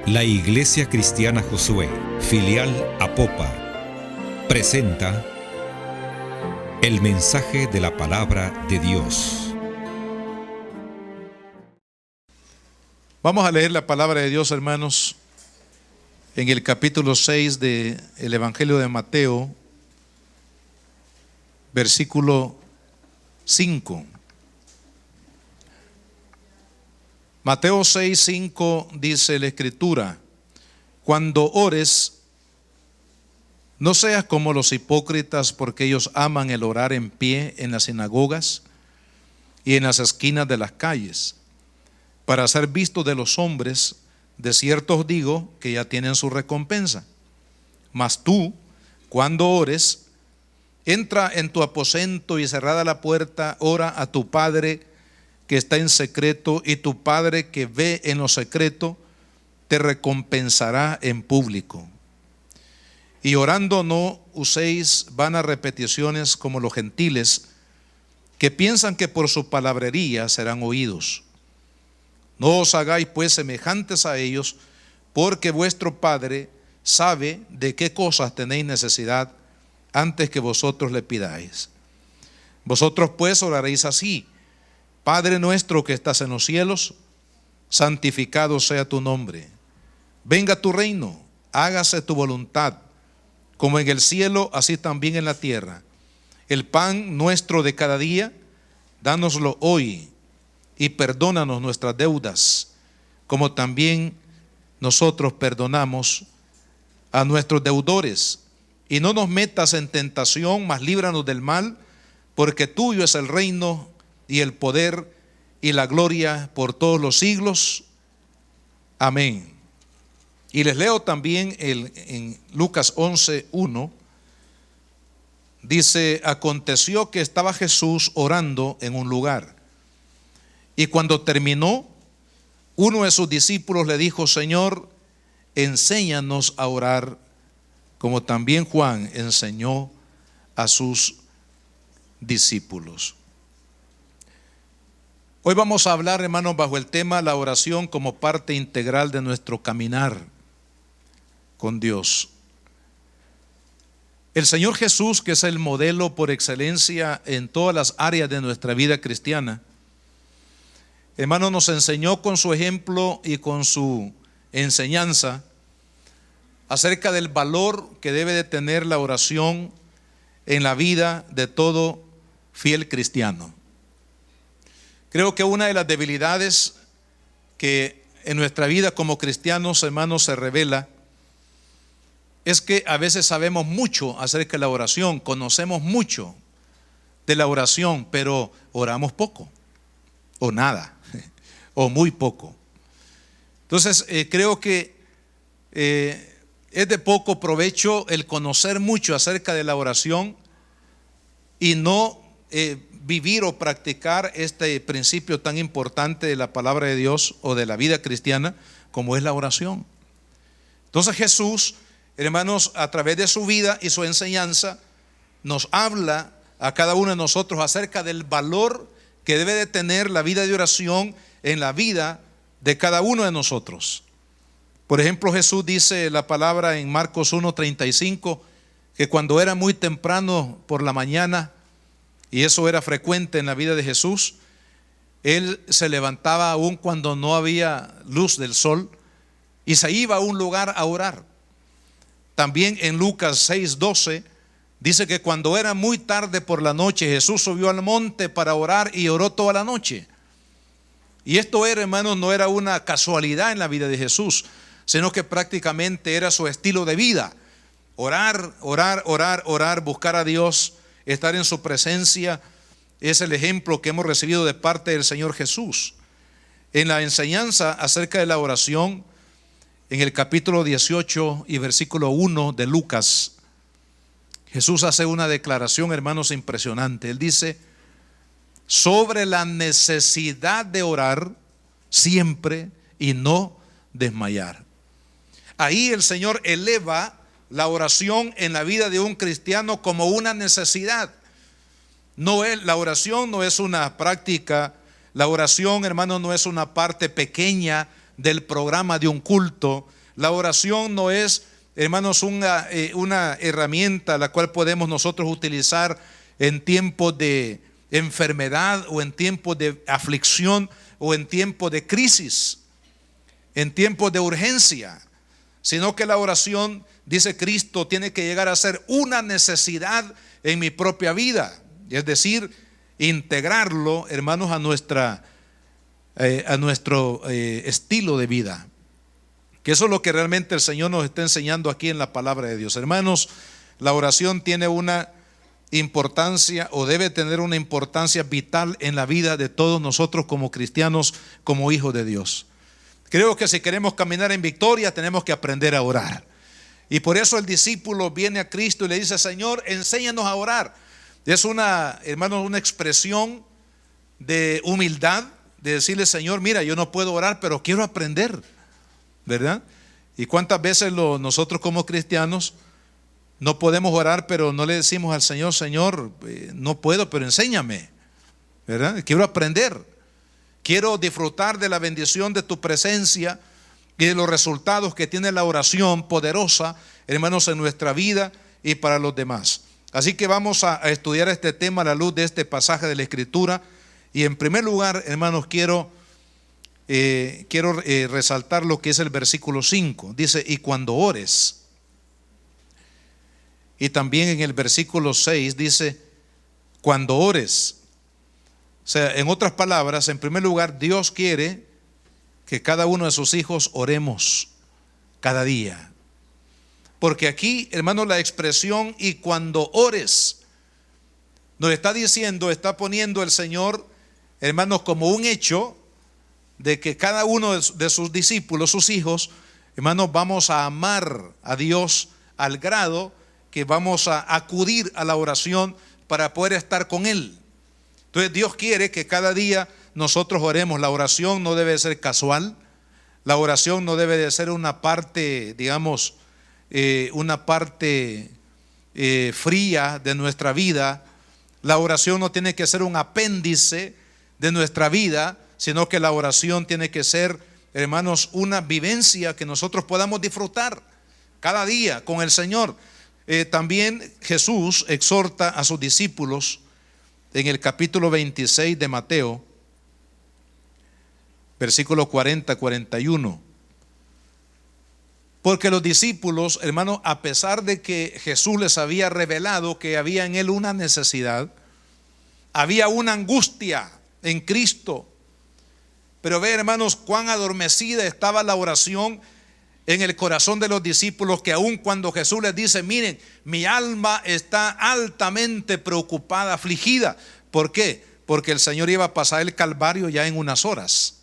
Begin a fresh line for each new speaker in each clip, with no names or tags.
La Iglesia Cristiana Josué, filial Apopa, presenta el mensaje de la palabra de Dios.
Vamos a leer la palabra de Dios, hermanos, en el capítulo 6 del Evangelio de Mateo, versículo 5. Mateo 6:5 dice la Escritura: cuando ores, no seas como los hipócritas, porque ellos aman el orar en pie en las sinagogas y en las esquinas de las calles, para ser vistos de los hombres. De cierto os digo que ya tienen su recompensa. Mas tú, cuando ores, entra en tu aposento y cerrada la puerta, ora a tu Padre que está en secreto, y tu Padre que ve en lo secreto te recompensará en público. Y orando no uséis vanas repeticiones como los gentiles, que piensan que por su palabrería serán oídos. No os hagáis pues semejantes a ellos, porque vuestro Padre sabe de qué cosas tenéis necesidad antes que vosotros le pidáis. Vosotros pues oraréis así: Padre nuestro que estás en los cielos, santificado sea tu nombre. Venga tu reino, hágase tu voluntad, como en el cielo, así también en la tierra. El pan nuestro de cada día, dánoslo hoy, y perdónanos nuestras deudas, como también nosotros perdonamos a nuestros deudores. Y no nos metas en tentación, mas líbranos del mal, porque tuyo es el reino y el poder y la gloria por todos los siglos. Amén. Y les leo también en Lucas 11:1. Dice: aconteció que estaba Jesús orando en un lugar, y cuando terminó, uno de sus discípulos le dijo: Señor, enséñanos a orar, como también Juan enseñó a sus discípulos. Hoy vamos a hablar, hermanos, bajo el tema la oración como parte integral de nuestro caminar con Dios. El Señor Jesús, que es el modelo por excelencia en todas las áreas de nuestra vida cristiana, hermanos, nos enseñó con su ejemplo y con su enseñanza acerca del valor que debe de tener la oración en la vida de todo fiel cristiano. Creo que una de las debilidades que en nuestra vida como cristianos, hermanos, se revela es que a veces sabemos mucho acerca de la oración, conocemos mucho de la oración, pero oramos poco, o nada, o muy poco. Entonces, creo que es de poco provecho el conocer mucho acerca de la oración y no vivir o practicar este principio tan importante de la palabra de Dios o de la vida cristiana como es la oración. Entonces Jesús, hermanos, a través de su vida y su enseñanza, nos habla a cada uno de nosotros acerca del valor que debe de tener la vida de oración en la vida de cada uno de nosotros. Por ejemplo, Jesús dice la palabra en Marcos 1:35, que cuando era muy temprano por la mañana, y eso era frecuente en la vida de Jesús, Él se levantaba aún cuando no había luz del sol y se iba a un lugar a orar. También en Lucas 6:12 dice que cuando era muy tarde por la noche, Jesús subió al monte para orar y oró toda la noche. Y esto era, hermanos, no era una casualidad en la vida de Jesús, sino que prácticamente era su estilo de vida. Orar, orar, orar, orar, buscar a Dios, estar en su presencia, es el ejemplo que hemos recibido de parte del Señor Jesús. En la enseñanza acerca de la oración, en el capítulo 18 y versículo 1 de Lucas, Jesús hace una declaración, hermanos, impresionante. Él dice sobre la necesidad de orar siempre y no desmayar. Ahí el Señor eleva la oración en la vida de un cristiano como una necesidad. La oración no es una práctica, la oración, hermano, no es una parte pequeña del programa de un culto, La oración no es, hermanos, una herramienta la cual podemos nosotros utilizar en tiempos de enfermedad o en tiempos de aflicción o en tiempos de crisis, en tiempos de urgencia, sino que la oración, dice Cristo, tiene que llegar a ser una necesidad en mi propia vida, es decir, integrarlo, hermanos, a nuestro estilo de vida. Que eso es lo que realmente el Señor nos está enseñando aquí en la palabra de Dios. Hermanos, la oración tiene una importancia, o debe tener una importancia vital en la vida de todos nosotros como cristianos, como hijos de Dios. Creo que si queremos caminar en victoria, tenemos que aprender a orar. Y por eso el discípulo viene a Cristo y le dice: Señor, enséñanos a orar. Es hermanos, una expresión de humildad, de decirle: Señor, mira, yo no puedo orar, pero quiero aprender, ¿verdad? Y cuántas veces nosotros como cristianos no podemos orar, pero no le decimos al Señor: Señor, no puedo, pero enséñame, ¿verdad? Quiero aprender, quiero disfrutar de la bendición de tu presencia y de los resultados que tiene la oración poderosa, hermanos, en nuestra vida y para los demás. Así que vamos a estudiar este tema a la luz de este pasaje de la Escritura. Y en primer lugar, hermanos, quiero resaltar lo que es el versículo 5. Dice: y cuando ores. Y también en el versículo 6 dice: cuando ores. O sea, en otras palabras, en primer lugar, Dios quiere que cada uno de sus hijos oremos cada día. Porque aquí, hermanos, la expresión "y cuando ores" nos está diciendo, está poniendo el Señor, hermanos, como un hecho de que cada uno de sus discípulos, sus hijos, hermanos, vamos a amar a Dios al grado que vamos a acudir a la oración para poder estar con Él. Entonces Dios quiere que cada día nosotros oremos. La oración no debe ser casual. La oración no debe de ser una parte, digamos, una parte fría de nuestra vida. La oración no tiene que ser un apéndice de nuestra vida, sino que la oración tiene que ser, hermanos, una vivencia que nosotros podamos disfrutar cada día con el Señor. También Jesús exhorta a sus discípulos en el capítulo 26 de Mateo, versículos 40-41. Porque los discípulos, hermanos, a pesar de que Jesús les había revelado que había en él una necesidad, había una angustia en Cristo. Pero ve, hermanos, cuán adormecida estaba la oración en el corazón de los discípulos, que aun cuando Jesús les dice: miren, mi alma está altamente preocupada, afligida. ¿Por qué? Porque el Señor iba a pasar el Calvario ya en unas horas.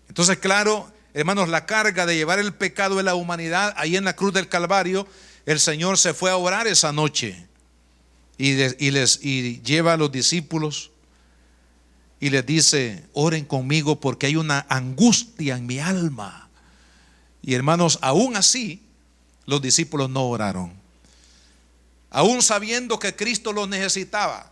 Entonces, claro, hermanos, la carga de llevar el pecado de la humanidad ahí en la cruz del Calvario, el Señor se fue a orar esa noche y lleva a los discípulos y les dice: oren conmigo porque hay una angustia en mi alma. Y hermanos, aún así, los discípulos no oraron. Aún sabiendo que Cristo los necesitaba,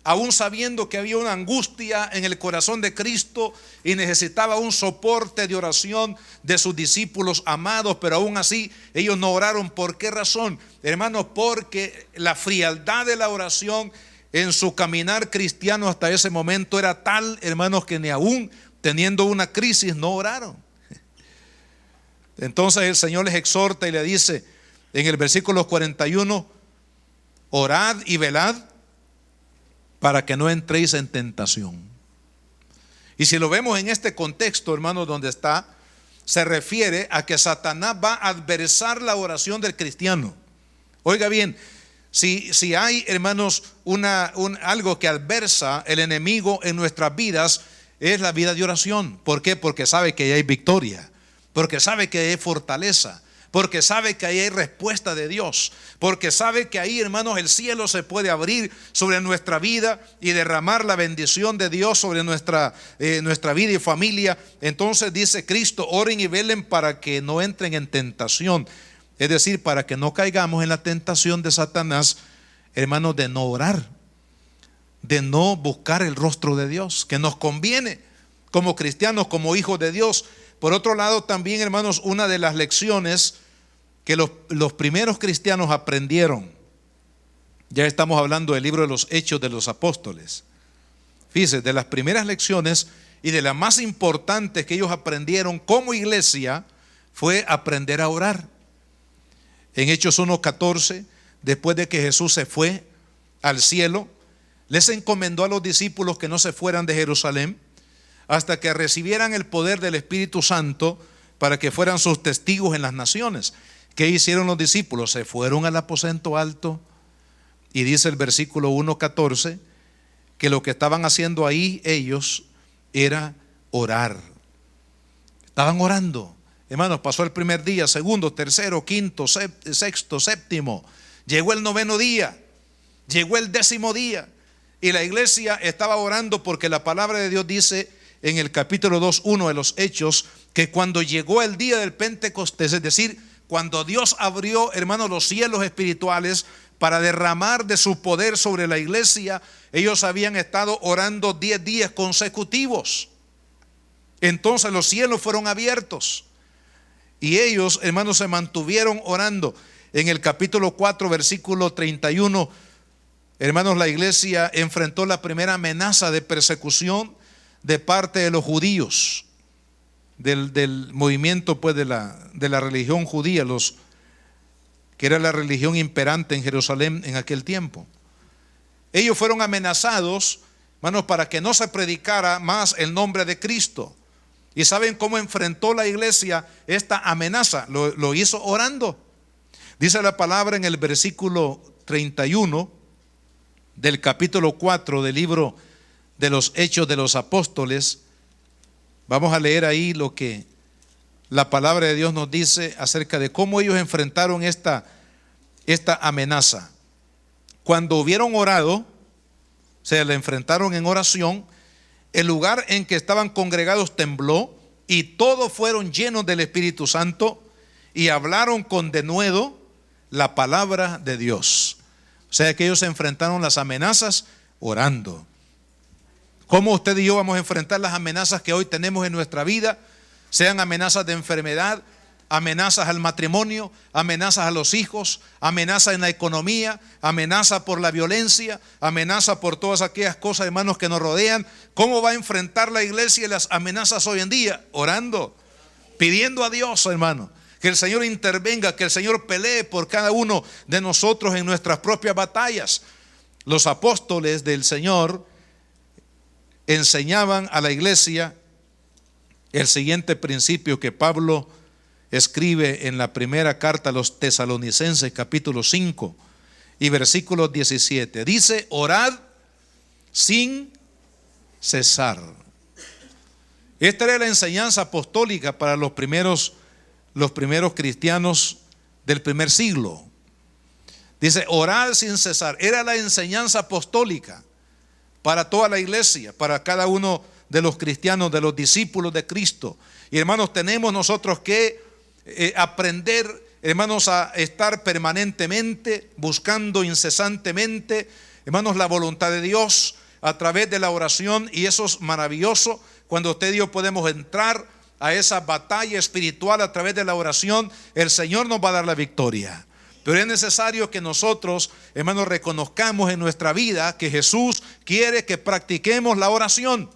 aún sabiendo que había una angustia en el corazón de Cristo y necesitaba un soporte de oración de sus discípulos amados, pero aún así ellos no oraron. ¿Por qué razón? Hermanos, porque la frialdad de la oración en su caminar cristiano hasta ese momento era tal, hermanos, que ni aún teniendo una crisis no oraron. Entonces el Señor les exhorta y le dice en el versículo 41: orad y velad para que no entréis en tentación. Y si lo vemos en este contexto, hermanos, donde está, se refiere a que Satanás va a adversar la oración del cristiano. Oiga bien, si hay, hermanos, algo que adversa el enemigo en nuestras vidas, es la vida de oración. ¿Por qué? Porque sabe que hay victoria, porque sabe que hay fortaleza, porque sabe que ahí hay respuesta de Dios, porque sabe que ahí, hermanos, el cielo se puede abrir sobre nuestra vida y derramar la bendición de Dios sobre nuestra vida y familia. Entonces dice Cristo: oren y velen para que no entren en tentación. Es decir, para que no caigamos en la tentación de Satanás, hermanos, de no orar, de no buscar el rostro de Dios, que nos conviene como cristianos, como hijos de Dios. Por otro lado, también, hermanos, una de las lecciones que los primeros cristianos aprendieron, ya estamos hablando del libro de los Hechos de los Apóstoles. Fíjense, de las primeras lecciones y de las más importantes que ellos aprendieron como iglesia fue aprender a orar. En Hechos 1:14, después de que Jesús se fue al cielo, les encomendó a los discípulos que no se fueran de Jerusalén hasta que recibieran el poder del Espíritu Santo para que fueran sus testigos en las naciones. ¿Qué hicieron los discípulos? Se fueron al aposento alto y dice el versículo 1:14 que lo que estaban haciendo ahí ellos era orar. Estaban orando. Hermanos, pasó el primer día, segundo, tercero, quinto, sexto, séptimo. Llegó el noveno día, llegó el 10º día y la iglesia estaba orando, porque la palabra de Dios dice en el capítulo 2:1 de los Hechos que cuando llegó el día del Pentecostés, es decir, cuando Dios abrió, hermanos, los cielos espirituales para derramar de su poder sobre la iglesia, ellos habían estado orando 10 días consecutivos. Entonces los cielos fueron abiertos y ellos, hermanos, se mantuvieron orando. En el capítulo 4, versículo 31, hermanos, la iglesia enfrentó la primera amenaza de persecución de parte de los judíos, del movimiento pues de la religión judía, que era la religión imperante en Jerusalén en aquel tiempo. Ellos fueron amenazados, hermanos, para que no se predicara más el nombre de Cristo. ¿Y saben cómo enfrentó la iglesia esta amenaza? Lo hizo orando. Dice la palabra en el versículo 31 del capítulo 4 del libro de los Hechos de los Apóstoles. Vamos a leer ahí lo que la palabra de Dios nos dice acerca de cómo ellos enfrentaron esta amenaza. Cuando hubieron orado, se le enfrentaron en oración, el lugar en que estaban congregados tembló y todos fueron llenos del Espíritu Santo y hablaron con denuedo la palabra de Dios. O sea que ellos se enfrentaron las amenazas orando. ¿Cómo usted y yo vamos a enfrentar las amenazas que hoy tenemos en nuestra vida? Sean amenazas de enfermedad, amenazas al matrimonio, amenazas a los hijos, amenazas en la economía, amenazas por la violencia, amenazas por todas aquellas cosas, hermanos, que nos rodean. ¿Cómo va a enfrentar la iglesia las amenazas hoy en día? Orando, pidiendo a Dios, hermano, que el Señor intervenga, que el Señor pelee por cada uno de nosotros en nuestras propias batallas. Los apóstoles del Señor enseñaban a la iglesia el siguiente principio que Pablo escribe en la primera carta a los Tesalonicenses, capítulo 5 y versículo 17. Dice: orad sin cesar. Esta era la enseñanza apostólica para los primeros cristianos del primer siglo. Dice: orad sin cesar. Era la enseñanza apostólica para toda la iglesia, para cada uno de los cristianos, de los discípulos de Cristo. Y hermanos, tenemos nosotros que aprender, hermanos, a estar permanentemente buscando incesantemente, hermanos, la voluntad de Dios a través de la oración. Y eso es maravilloso cuando usted y yo podemos entrar a esa batalla espiritual a través de la oración. El Señor nos va a dar la victoria. Pero es necesario que nosotros, hermanos, reconozcamos en nuestra vida que Jesús quiere que practiquemos la oración.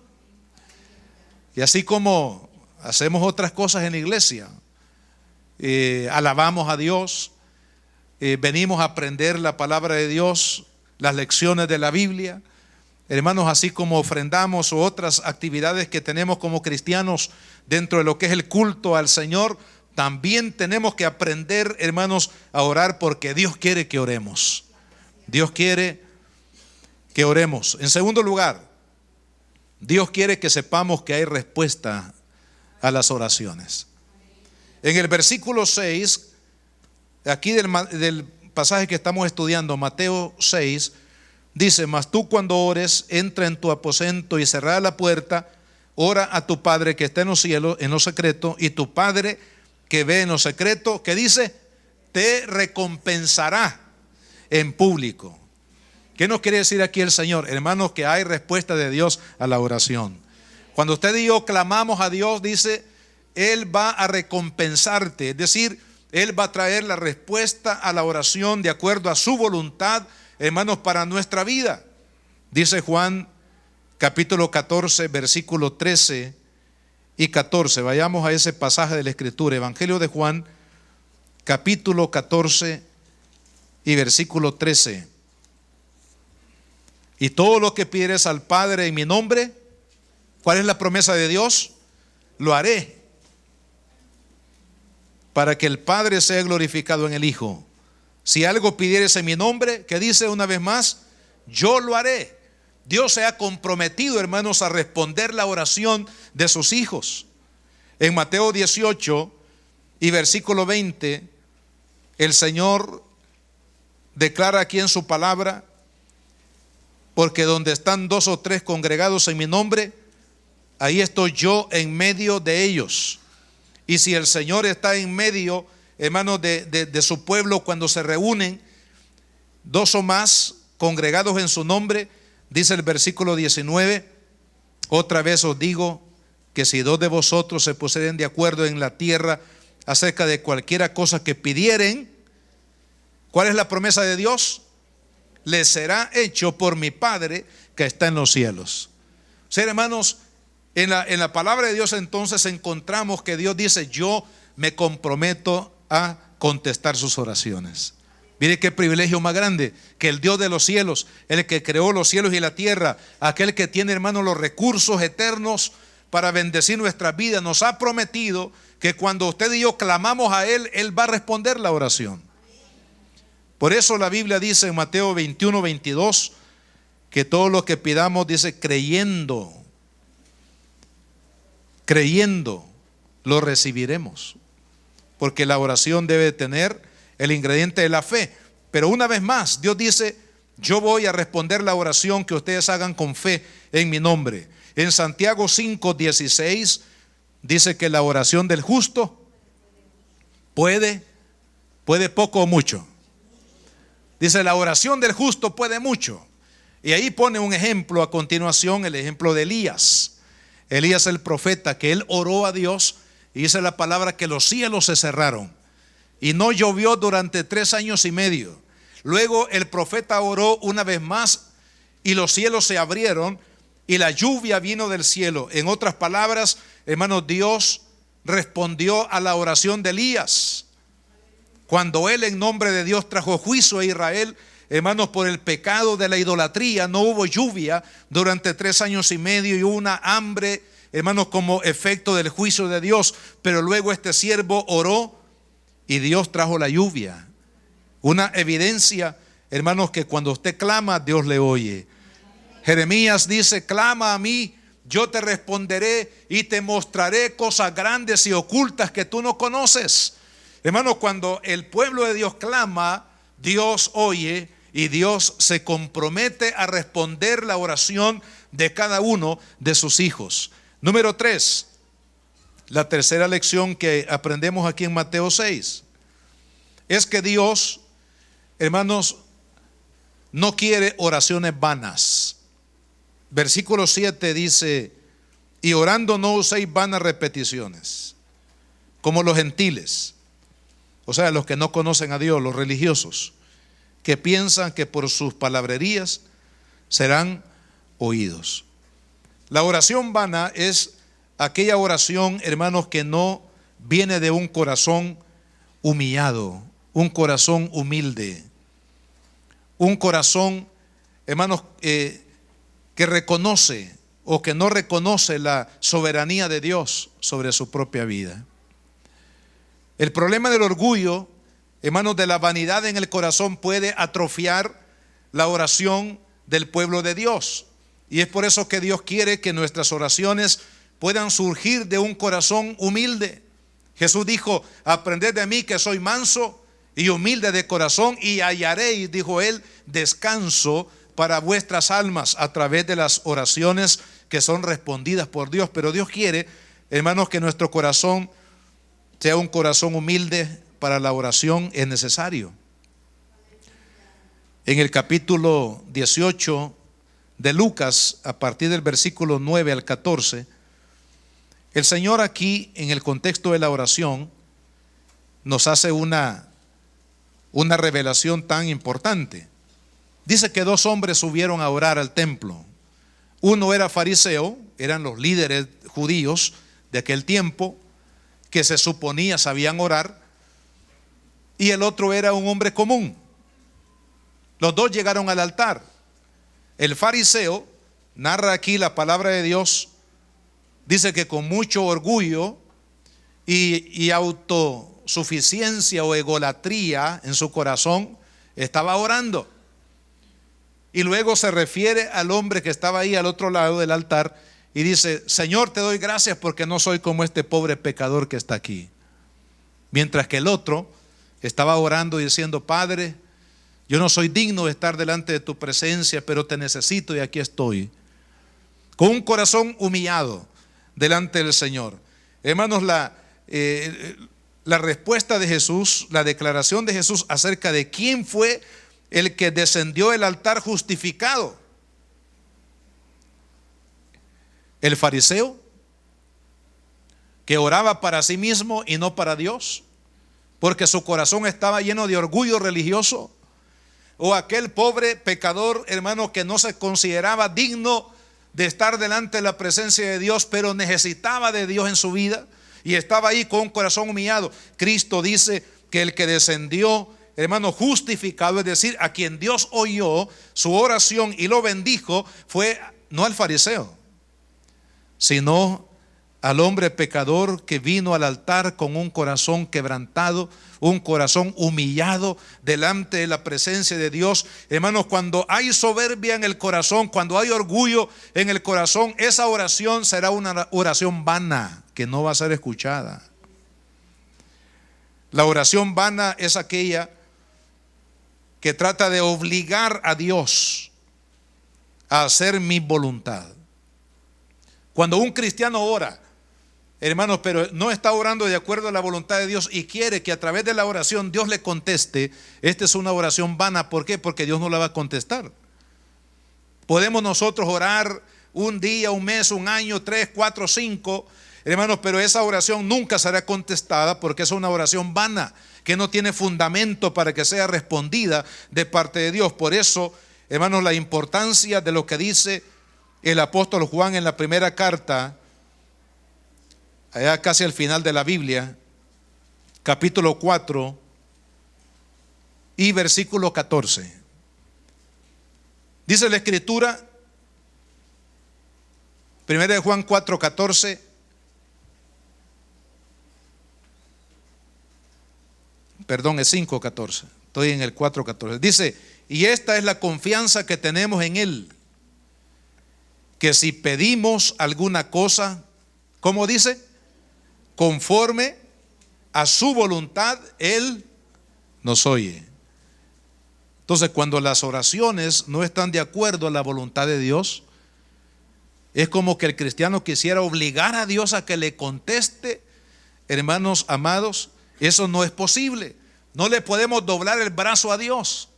Y así como hacemos otras cosas en la iglesia, alabamos a Dios, venimos a aprender la palabra de Dios, las lecciones de la Biblia, hermanos, así como ofrendamos o otras actividades que tenemos como cristianos dentro de lo que es el culto al Señor, también tenemos que aprender, hermanos, a orar, porque Dios quiere que oremos. Dios quiere que oremos. En segundo lugar, Dios quiere que sepamos que hay respuesta a las oraciones. En el versículo 6, aquí del pasaje que estamos estudiando, Mateo 6, dice: mas tú cuando ores, entra en tu aposento y cerrada la puerta, ora a tu Padre que está en los cielos, en lo secreto, y tu Padre que ve en lo secreto, que dice, te recompensará en público. ¿Qué nos quiere decir aquí el Señor? Hermanos, que hay respuesta de Dios a la oración. Cuando usted y yo clamamos a Dios, dice, Él va a recompensarte, es decir, Él va a traer la respuesta a la oración de acuerdo a su voluntad, hermanos, para nuestra vida. Dice Juan capítulo 14, versículo 13 y 14. Vayamos a ese pasaje de la Escritura, Evangelio de Juan, capítulo 14 y versículo 13. Y todo lo que pidieres al Padre en mi nombre, ¿cuál es la promesa de Dios? Lo haré, para que el Padre sea glorificado en el Hijo. Si algo pidieres en mi nombre, ¿qué dice una vez más? Yo lo haré. Dios se ha comprometido, hermanos, a responder la oración de sus hijos. En Mateo 18 y versículo 20, el Señor declara aquí en su palabra: porque donde están 2 o 3 congregados en mi nombre, ahí estoy yo en medio de ellos. Y si el Señor está en medio, hermanos, de su pueblo, cuando se reúnen 2 o más congregados en su nombre, dice el versículo 19: otra vez os digo que si 2 de vosotros se pusieren de acuerdo en la tierra acerca de cualquiera cosa que pidieren, ¿cuál es la promesa de Dios? Les será hecho por mi Padre que está en los cielos. O sea, hermanos, en la palabra de Dios entonces encontramos que Dios dice: yo me comprometo a contestar sus oraciones. Mire qué privilegio más grande, que el Dios de los cielos, el que creó los cielos y la tierra, aquel que tiene, hermanos, los recursos eternos para bendecir nuestras vidas, nos ha prometido que cuando usted y yo clamamos a Él, Él va a responder la oración. Por eso la Biblia dice en Mateo 21, 22, que todo lo que pidamos, dice, creyendo, lo recibiremos. Porque la oración debe tener el ingrediente de la fe. Pero una vez más, Dios dice: yo voy a responder la oración que ustedes hagan con fe en mi nombre. En Santiago 5, 16 dice que la oración del justo puede poco o mucho. Dice: la oración del justo puede mucho. Y ahí pone un ejemplo a continuación, el ejemplo de Elías. Elías, el profeta, que él oró a Dios, y dice la palabra que los cielos se cerraron y no llovió durante 3 años y medio. Luego el profeta oró una vez más y los cielos se abrieron y la lluvia vino del cielo. En otras palabras, hermanos, Dios respondió a la oración de Elías. Cuando él, en nombre de Dios, trajo juicio a Israel, hermanos, por el pecado de la idolatría, no hubo lluvia durante 3 años y medio y hubo una hambre, hermanos, como efecto del juicio de Dios. Pero luego este siervo oró y Dios trajo la lluvia. Una evidencia, hermanos, que cuando usted clama, Dios le oye. Jeremías dice: clama a mí, yo te responderé y te mostraré cosas grandes y ocultas que tú no conoces. Hermanos, cuando el pueblo de Dios clama, Dios oye y Dios se compromete a responder la oración de cada uno de sus hijos. Número 3, la tercera lección que aprendemos aquí en Mateo 6, es que Dios, hermanos, no quiere oraciones vanas. Versículo 7 dice: y orando no uséis vanas repeticiones, como los gentiles, o sea, los que no conocen a Dios, los religiosos, que piensan que por sus palabrerías serán oídos. La oración vana es aquella oración, hermanos, que no viene de un corazón humillado, un corazón humilde, un corazón, hermanos, que reconoce o que no reconoce la soberanía de Dios sobre su propia vida. El problema del orgullo, hermanos, de la vanidad en el corazón, puede atrofiar la oración del pueblo de Dios. Y es por eso que Dios quiere que nuestras oraciones puedan surgir de un corazón humilde. Jesús dijo: aprended de mí que soy manso y humilde de corazón, y hallaréis, dijo él, descanso para vuestras almas, a través de las oraciones que son respondidas por Dios. Pero Dios quiere, hermanos, que nuestro corazón sea un corazón humilde. Para la oración es necesario. En el capítulo 18 de Lucas, a partir del versículo 9 al 14, El Señor aquí, en el contexto de la oración, nos hace una revelación tan importante. Dice que 2 hombres subieron a orar al templo. Uno era fariseo, eran los líderes judíos de aquel tiempo, que se suponía sabían orar, y el otro era un hombre común. Los dos llegaron al altar. El fariseo, narra aquí la palabra de Dios, dice que con mucho orgullo y autosuficiencia o egolatría en su corazón estaba orando. Y luego se refiere al hombre que estaba ahí al otro lado del altar y dice: Señor, te doy gracias porque no soy como este pobre pecador que está aquí. Mientras que el otro estaba orando y diciendo: Padre, yo no soy digno de estar delante de tu presencia, pero te necesito y aquí estoy. Con un corazón humillado delante del Señor. Hermanos, la respuesta de Jesús, la declaración de Jesús acerca de quién fue el que descendió del altar justificado. El fariseo, que oraba para sí mismo y no para Dios, porque su corazón estaba lleno de orgullo religioso. O aquel pobre pecador, hermano, que no se consideraba digno de estar delante de la presencia de Dios, pero necesitaba de Dios en su vida y estaba ahí con un corazón humillado. Cristo dice que el que descendió, hermano, justificado, es decir, a quien Dios oyó su oración y lo bendijo, fue no al fariseo, sino al hombre pecador que vino al altar con un corazón quebrantado, un corazón humillado delante de la presencia de Dios. Hermanos, cuando hay soberbia en el corazón, cuando hay orgullo en el corazón, esa oración será una oración vana que no va a ser escuchada. La oración vana es aquella que trata de obligar a Dios a hacer mi voluntad. Cuando un cristiano ora, hermanos, pero no está orando de acuerdo a la voluntad de Dios y quiere que a través de la oración Dios le conteste, esta es una oración vana. ¿Por qué? Porque Dios no la va a contestar. Podemos nosotros orar un día, un mes, un año, 3, 4, 5, hermanos, pero esa oración nunca será contestada porque es una oración vana, que no tiene fundamento para que sea respondida de parte de Dios. Por eso, hermanos, la importancia de lo que dice el apóstol Juan en la primera carta, allá casi al final de la Biblia, capítulo 4 y versículo 14. Dice la Escritura, primera de Juan 4, 14: perdón, es 5, 14. Estoy en el 4, 14. Dice: y esta es la confianza que tenemos en Él, que si pedimos alguna cosa, ¿cómo dice? Conforme a su voluntad, Él nos oye. Entonces, cuando las oraciones no están de acuerdo a la voluntad de Dios, es como que el cristiano quisiera obligar a Dios a que le conteste. Hermanos amados, eso no es posible. No le podemos doblar el brazo a Dios.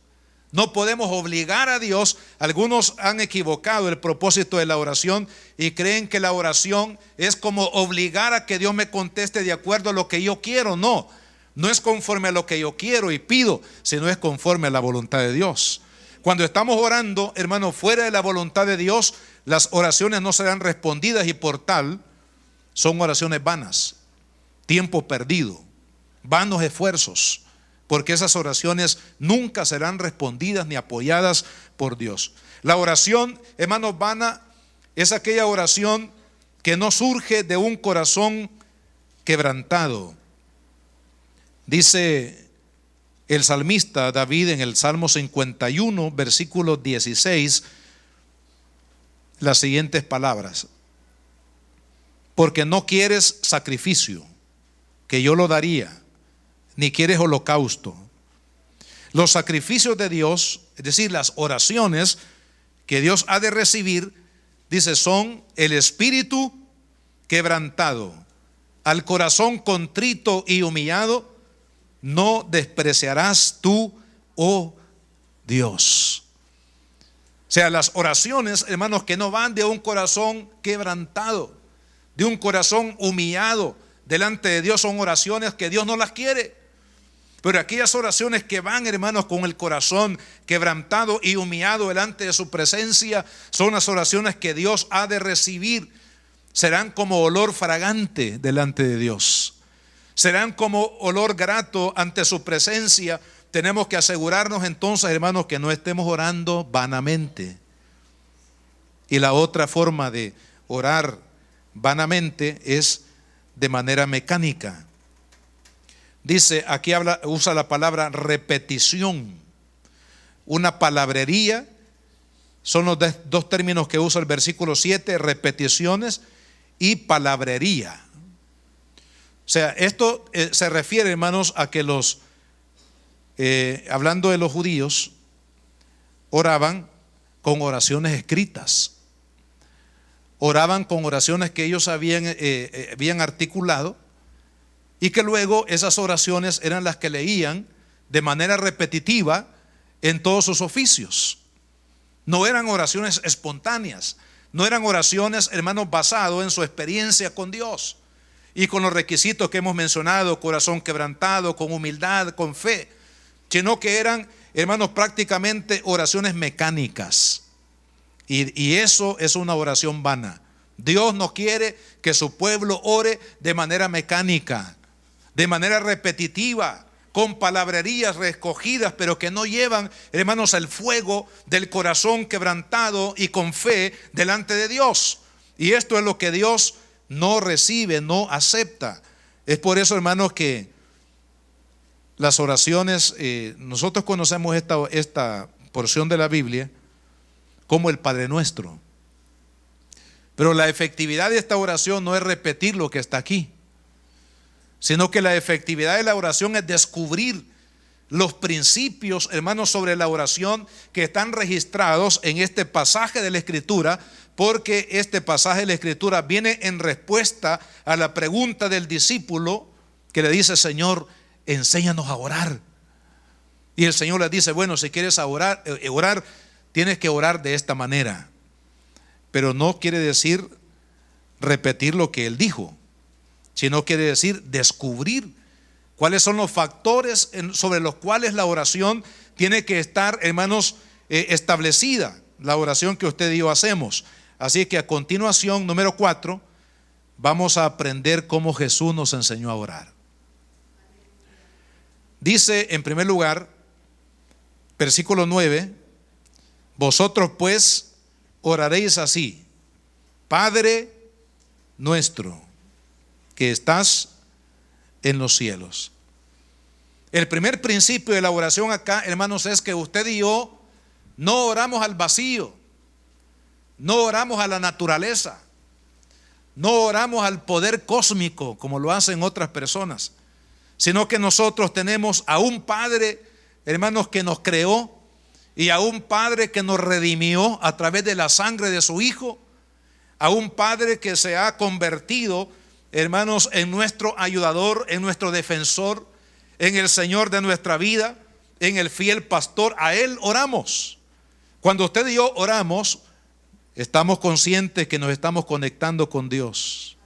No podemos obligar a Dios. Algunos han equivocado el propósito de la oración y creen que la oración es como obligar a que Dios me conteste de acuerdo a lo que yo quiero. No, no es conforme a lo que yo quiero y pido, sino es conforme a la voluntad de Dios. Cuando estamos orando, hermano, fuera de la voluntad de Dios, las oraciones no serán respondidas y por tal son oraciones vanas, tiempo perdido, vanos esfuerzos. Porque esas oraciones nunca serán respondidas ni apoyadas por Dios. La oración, hermanos, vana es aquella oración que no surge de un corazón quebrantado. Dice el salmista David en el Salmo 51, versículo 16, las siguientes palabras: porque no quieres sacrificio, que yo lo daría, ni quieres holocausto. Los sacrificios de Dios, es decir, las oraciones que Dios ha de recibir, dice, son el espíritu quebrantado. Al corazón contrito y humillado no despreciarás tú, oh Dios. O sea, las oraciones, hermanos, que no van de un corazón quebrantado, de un corazón humillado delante de Dios son oraciones que Dios no las quiere. Pero aquellas oraciones que van, hermanos, con el corazón quebrantado y humillado delante de su presencia, son las oraciones que Dios ha de recibir. Serán como olor fragante delante de Dios. Serán como olor grato ante su presencia. Tenemos que asegurarnos entonces, hermanos, que no estemos orando vanamente. Y la otra forma de orar vanamente es de manera mecánica. Dice, aquí usa la palabra repetición, una palabrería. Son los dos términos que usa el versículo 7, repeticiones y palabrería. O sea, esto se refiere, hermanos, a que hablando de los judíos, oraban con oraciones escritas. Oraban con oraciones que ellos habían articulado, y que luego esas oraciones eran las que leían de manera repetitiva en todos sus oficios. No eran oraciones espontáneas, no eran oraciones, hermanos, basadas en su experiencia con Dios y con los requisitos que hemos mencionado: corazón quebrantado, con humildad, con fe, sino que eran, hermanos, prácticamente oraciones mecánicas. Y eso es una oración vana. Dios no quiere que su pueblo ore de manera mecánica, de manera repetitiva, con palabrerías recogidas, pero que no llevan, hermanos, el fuego del corazón quebrantado y con fe delante de Dios. Y esto es lo que Dios no recibe, no acepta. Es por eso, hermanos, que las oraciones, nosotros conocemos esta porción de la Biblia como el Padre Nuestro. Pero la efectividad de esta oración no es repetir lo que está aquí, sino que la efectividad de la oración es descubrir los principios, hermanos, sobre la oración que están registrados en este pasaje de la Escritura, porque este pasaje de la Escritura viene en respuesta a la pregunta del discípulo que le dice: Señor, enséñanos a orar. Y el Señor le dice: bueno, si quieres orar, tienes que orar de esta manera. Pero no quiere decir repetir lo que Él dijo, sino quiere decir descubrir cuáles son los factores sobre los cuales la oración tiene que estar, hermanos, establecida, la oración que usted y yo hacemos. Así que a continuación, número 4, vamos a aprender cómo Jesús nos enseñó a orar. Dice en primer lugar, versículo 9: vosotros pues oraréis así: Padre nuestro que estás en los cielos. El primer principio de la oración acá, hermanos, es que usted y yo no oramos al vacío, no oramos a la naturaleza, no oramos al poder cósmico como lo hacen otras personas, sino que nosotros tenemos a un Padre, hermanos, que nos creó, y a un Padre que nos redimió a través de la sangre de su Hijo, a un Padre que se ha convertido, hermanos, en nuestro ayudador, en nuestro defensor, en el Señor de nuestra vida, en el fiel pastor. A Él oramos. Cuando usted y yo oramos, estamos conscientes que nos estamos conectando con Dios,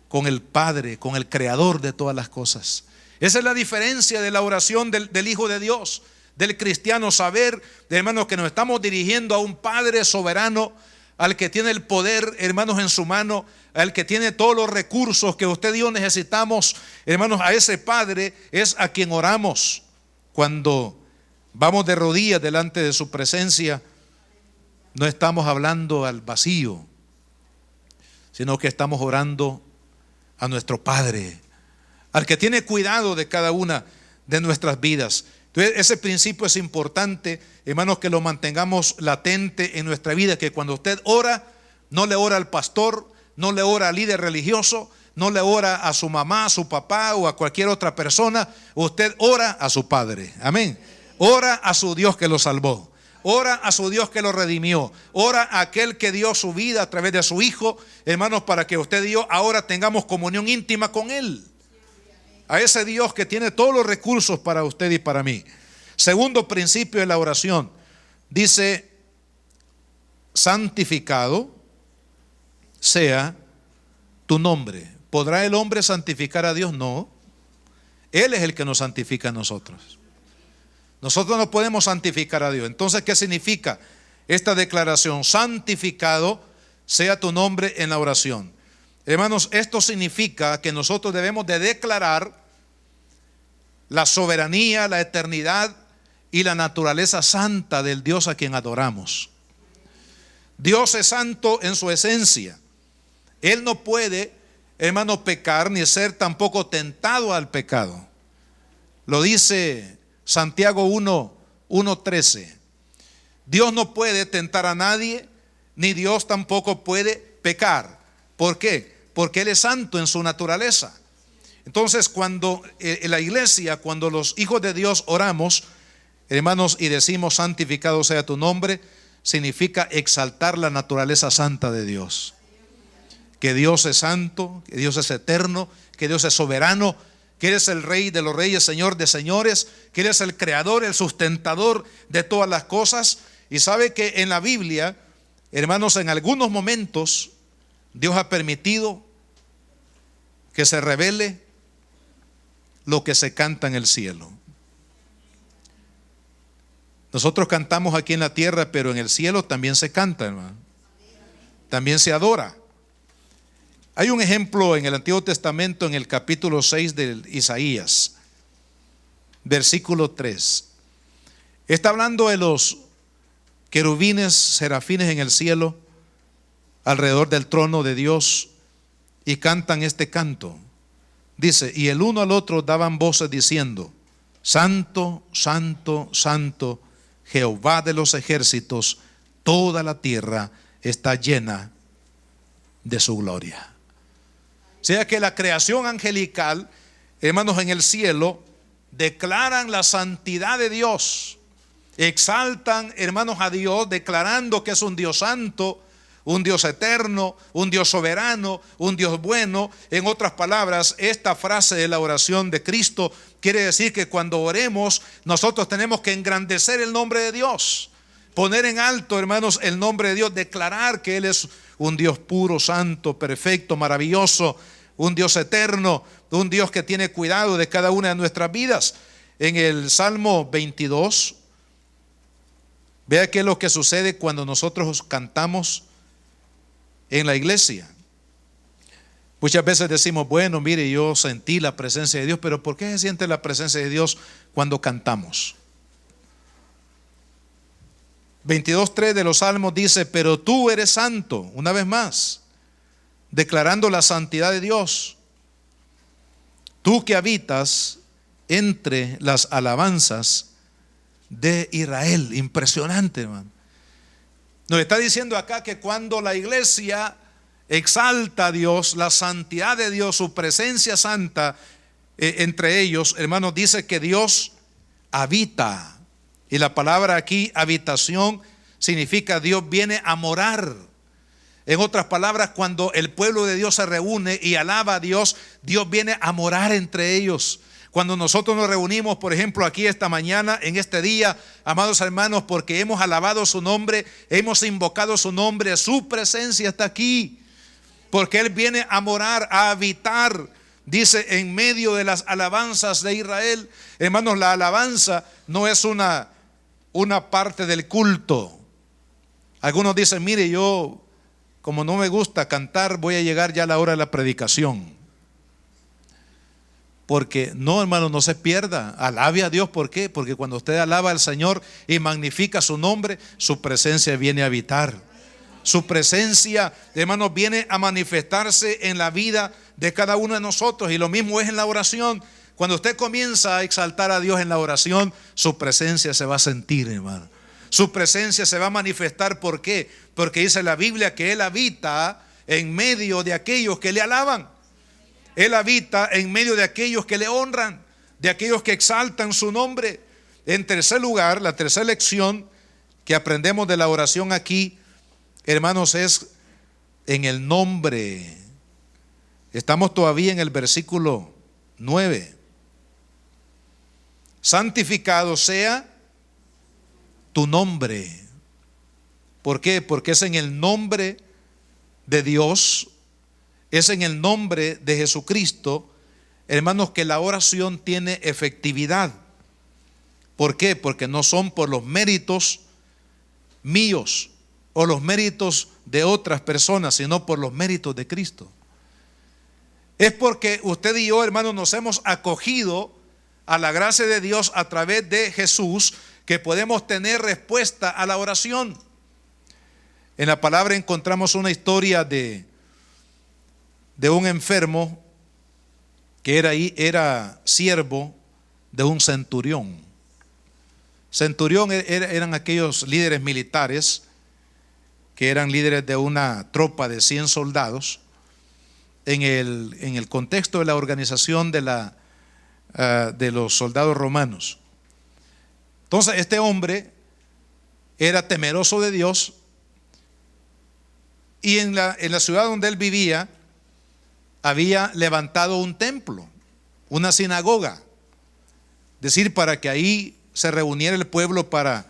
con el Padre, con el Creador de todas las cosas. Esa es la diferencia de la oración del Hijo de Dios, del cristiano: saber, hermanos, que nos estamos dirigiendo a un Padre soberano, al que tiene el poder, hermanos, en su mano, al que tiene todos los recursos que usted y yo necesitamos. Hermanos, a ese Padre es a quien oramos. Cuando vamos de rodillas delante de su presencia, no estamos hablando al vacío, sino que estamos orando a nuestro Padre, al que tiene cuidado de cada una de nuestras vidas. Entonces, ese principio es importante, hermanos, que lo mantengamos latente en nuestra vida, que cuando usted ora, no le ora al pastor, no le ora al líder religioso, no le ora a su mamá, a su papá o a cualquier otra persona. Usted ora a su Padre. Amén. Ora a su Dios que lo salvó, ora a su Dios que lo redimió, ora a aquel que dio su vida a través de su Hijo, hermanos, para que usted y yo ahora tengamos comunión íntima con Él. A ese Dios que tiene todos los recursos para usted y para mí. Segundo principio de la oración, dice: santificado sea tu nombre. ¿Podrá el hombre santificar a Dios? No. Él es el que nos santifica a nosotros. Nosotros no podemos santificar a Dios. Entonces, ¿qué significa esta declaración? Santificado sea tu nombre en la oración. Hermanos, esto significa que nosotros debemos de declarar la soberanía, la eternidad y la naturaleza santa del Dios a quien adoramos. Dios es santo en su esencia. Él no puede, hermanos, pecar ni ser tampoco tentado al pecado. Lo dice Santiago 1:13. Dios no puede tentar a nadie, ni Dios tampoco puede pecar. ¿Por qué? Porque Él es santo en su naturaleza. Entonces, cuando en la iglesia, cuando los hijos de Dios oramos, hermanos, y decimos santificado sea tu nombre, significa exaltar la naturaleza santa de Dios. Que Dios es santo, que Dios es eterno, que Dios es soberano, que Él es el Rey de los reyes, Señor de señores, que Él es el creador, el sustentador de todas las cosas. Y sabe que en la Biblia, hermanos, en algunos momentos Dios ha permitido que se revele lo que se canta en el cielo. Nosotros cantamos aquí en la tierra, pero en el cielo también se canta, hermano. También se adora. Hay un ejemplo en el Antiguo Testamento, en el capítulo 6 de Isaías, versículo 3. Está hablando de los querubines, serafines en el cielo, alrededor del trono de Dios, y cantan este canto. Dice, y el uno al otro daban voces diciendo, Santo, Santo, Santo, Jehová de los ejércitos, toda la tierra está llena de su gloria. O sea que la creación angelical, hermanos, en el cielo, declaran la santidad de Dios. Exaltan, hermanos, a Dios, declarando que es un Dios santo, un Dios eterno, un Dios soberano, un Dios bueno. En otras palabras, esta frase de la oración de Cristo quiere decir que cuando oremos, nosotros tenemos que engrandecer el nombre de Dios, poner en alto, hermanos, el nombre de Dios, declarar que Él es un Dios puro, santo, perfecto, maravilloso, un Dios eterno, un Dios que tiene cuidado de cada una de nuestras vidas. En el Salmo 22, vea qué es lo que sucede cuando nosotros cantamos en la iglesia. Muchas veces decimos, bueno, mire, yo sentí la presencia de Dios, pero ¿por qué se siente la presencia de Dios cuando cantamos? 22:3 de los Salmos dice, pero tú eres santo, una vez más, declarando la santidad de Dios. Tú que habitas entre las alabanzas de Israel. Impresionante, hermano. Nos está diciendo acá que cuando la iglesia exalta a Dios, la santidad de Dios, su presencia santa entre ellos, hermanos, dice que Dios habita. Y la palabra aquí, habitación, significa Dios viene a morar. En otras palabras, cuando el pueblo de Dios se reúne y alaba a Dios, Dios viene a morar entre ellos. Cuando nosotros nos reunimos, por ejemplo, aquí esta mañana, en este día, amados hermanos, porque hemos alabado su nombre, hemos invocado su nombre, su presencia está aquí, porque Él viene a morar, a habitar, dice, en medio de las alabanzas de Israel. Hermanos, la alabanza no es una parte del culto. Algunos dicen, mire, yo, como no me gusta cantar, voy a llegar ya a la hora de la predicación. Porque no, hermano, no se pierda, alabe a Dios. ¿Por qué? Porque cuando usted alaba al Señor y magnifica su nombre, su presencia viene a habitar. Su presencia, hermanos, viene a manifestarse en la vida de cada uno de nosotros. Y lo mismo es en la oración. Cuando usted comienza a exaltar a Dios en la oración, su presencia se va a sentir, hermano. Su presencia se va a manifestar. ¿Por qué? Porque dice la Biblia que Él habita en medio de aquellos que le alaban. Él habita en medio de aquellos que le honran, de aquellos que exaltan su nombre. En tercer lugar, la tercera lección que aprendemos de la oración aquí, hermanos, es en el nombre. Estamos todavía en el versículo 9. Santificado sea tu nombre. ¿Por qué? Porque es en el nombre de Dios es en el nombre de Jesucristo, hermanos, que la oración tiene efectividad. ¿Por qué? Porque no son por los méritos míos o los méritos de otras personas, sino por los méritos de Cristo. Es porque usted y yo, hermanos, nos hemos acogido a la gracia de Dios a través de Jesús, que podemos tener respuesta a la oración. En la palabra encontramos una historia de un enfermo que era siervo de un centurión. Centurión eran aquellos líderes militares que eran líderes de una tropa de 100 soldados en el contexto de la organización de los soldados romanos. Entonces este hombre era temeroso de Dios, y en la ciudad donde él vivía había levantado un templo, una sinagoga, es decir, para que ahí se reuniera el pueblo para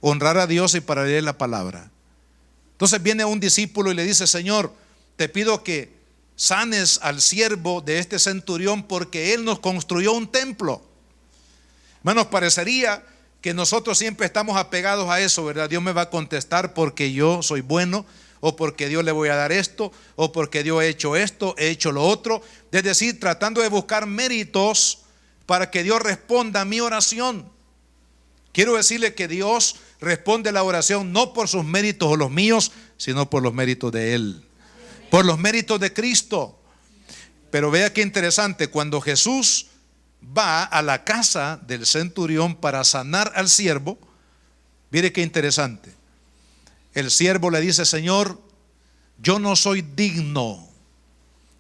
honrar a Dios y para leer la palabra. Entonces viene un discípulo y le dice: Señor, te pido que sanes al siervo de este centurión, porque él nos construyó un templo. Hermanos, parecería que nosotros siempre estamos apegados a eso, ¿verdad? Dios me va a contestar porque yo soy bueno, o porque Dios le voy a dar esto, o porque Dios ha hecho esto, he hecho lo otro. Es decir, tratando de buscar méritos para que Dios responda a mi oración. Quiero decirle que Dios responde la oración no por sus méritos o los míos, sino por los méritos de Él, por los méritos de Cristo. Pero vea qué interesante, cuando Jesús va a la casa del centurión para sanar al siervo, mire qué interesante. El siervo le dice: Señor, yo no soy digno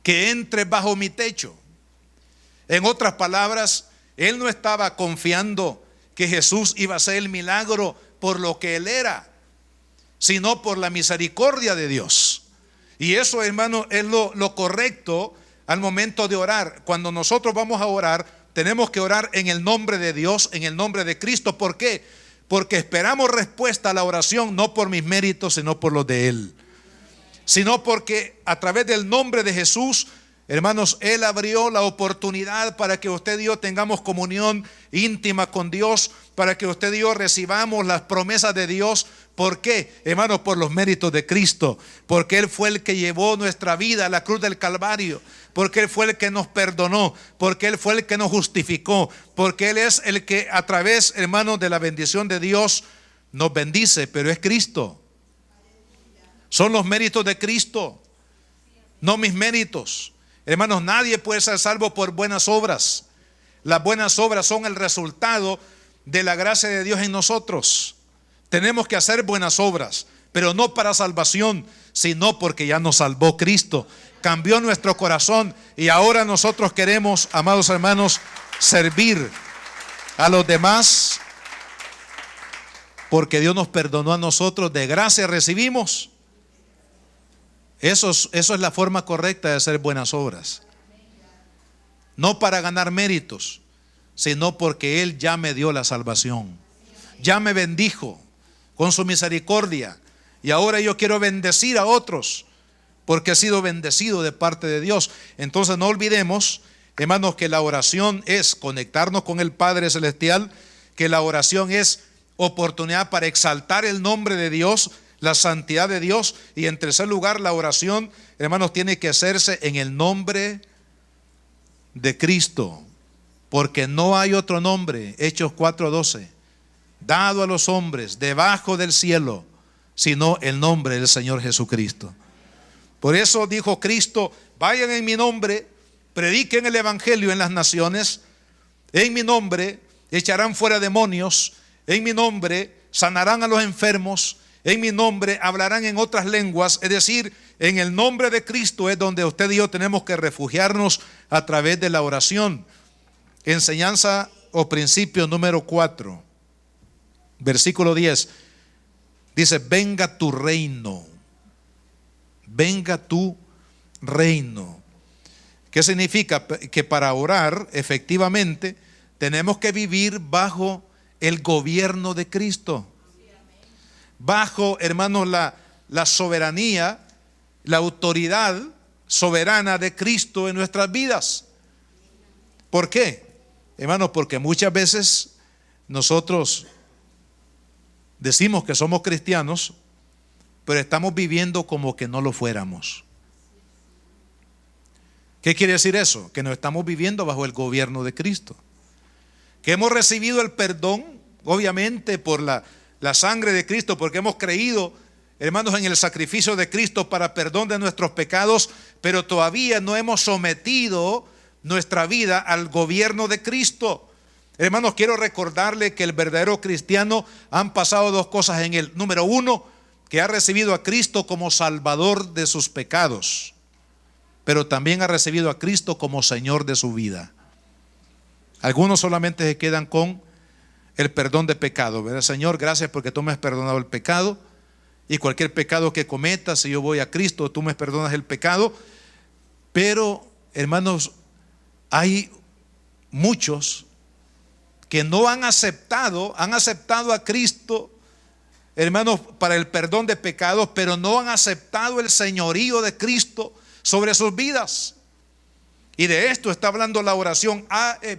que entre bajo mi techo. En otras palabras, él no estaba confiando que Jesús iba a hacer el milagro por lo que él era, sino por la misericordia de Dios. Y eso, hermano, es lo correcto al momento de orar. Cuando nosotros vamos a orar, tenemos que orar en el nombre de Dios, en el nombre de Cristo. ¿Por qué? Porque esperamos respuesta a la oración no por mis méritos, sino por los de Él. Sino porque a través del nombre de Jesús, hermanos, Él abrió la oportunidad para que usted y yo tengamos comunión íntima con Dios, para que usted y yo recibamos las promesas de Dios. ¿Por qué? Hermanos, por los méritos de Cristo, porque Él fue el que llevó nuestra vida a la cruz del Calvario, porque Él fue el que nos perdonó, porque Él fue el que nos justificó, porque Él es el que a través, hermanos, de la bendición de Dios nos bendice. Pero es Cristo, son los méritos de Cristo, no mis méritos. Hermanos, nadie puede ser salvo por buenas obras. Las buenas obras son el resultado de la gracia de Dios en nosotros. Tenemos que hacer buenas obras, pero no para salvación, sino porque ya nos salvó Cristo, cambió nuestro corazón, y ahora nosotros queremos, amados hermanos, servir a los demás, porque Dios nos perdonó a nosotros, de gracia recibimos. Eso es la forma correcta de hacer buenas obras. No para ganar méritos, sino porque Él ya me dio la salvación, ya me bendijo con su misericordia, y ahora yo quiero bendecir a otros porque he sido bendecido de parte de Dios. Entonces no olvidemos, hermanos, que la oración es conectarnos con el Padre Celestial, que la oración es oportunidad para exaltar el nombre de Dios, la santidad de Dios. Y en tercer lugar, la oración, hermanos, tiene que hacerse en el nombre de Cristo, porque no hay otro nombre, Hechos 4:12, dado a los hombres debajo del cielo, sino el nombre del Señor Jesucristo. Por eso dijo Cristo: vayan en mi nombre, prediquen el evangelio en las naciones, en mi nombre echarán fuera demonios, en mi nombre sanarán a los enfermos, en mi nombre hablarán en otras lenguas. Es decir, en el nombre de Cristo es donde usted y yo tenemos que refugiarnos a través de la oración. Enseñanza o principio número 4, versículo 10, dice: venga tu reino, venga tu reino. ¿Qué significa? Que para orar efectivamente tenemos que vivir bajo el gobierno de Cristo, bajo, hermanos, la soberanía, la autoridad soberana de Cristo en nuestras vidas. ¿Por qué? Hermanos, porque muchas veces nosotros decimos que somos cristianos, pero estamos viviendo como que no lo fuéramos. ¿Qué quiere decir eso? Que no estamos viviendo bajo el gobierno de Cristo. Que hemos recibido el perdón, obviamente, por la sangre de Cristo, porque hemos creído, hermanos, en el sacrificio de Cristo para perdón de nuestros pecados, pero todavía no hemos sometido nuestra vida al gobierno de Cristo. Hermanos, quiero recordarle que el verdadero cristiano han pasado dos cosas en él. Número uno, que ha recibido a Cristo como Salvador de sus pecados, pero también ha recibido a Cristo como Señor de su vida. Algunos solamente se quedan con el perdón de pecado, ¿verdad? Señor, gracias porque tú me has perdonado el pecado, y cualquier pecado que cometa, si yo voy a Cristo, tú me perdonas el pecado. Pero, hermanos, hay muchos que no han aceptado a Cristo, hermanos, para el perdón de pecados, pero no han aceptado el señorío de Cristo sobre sus vidas. Y de esto está hablando la oración.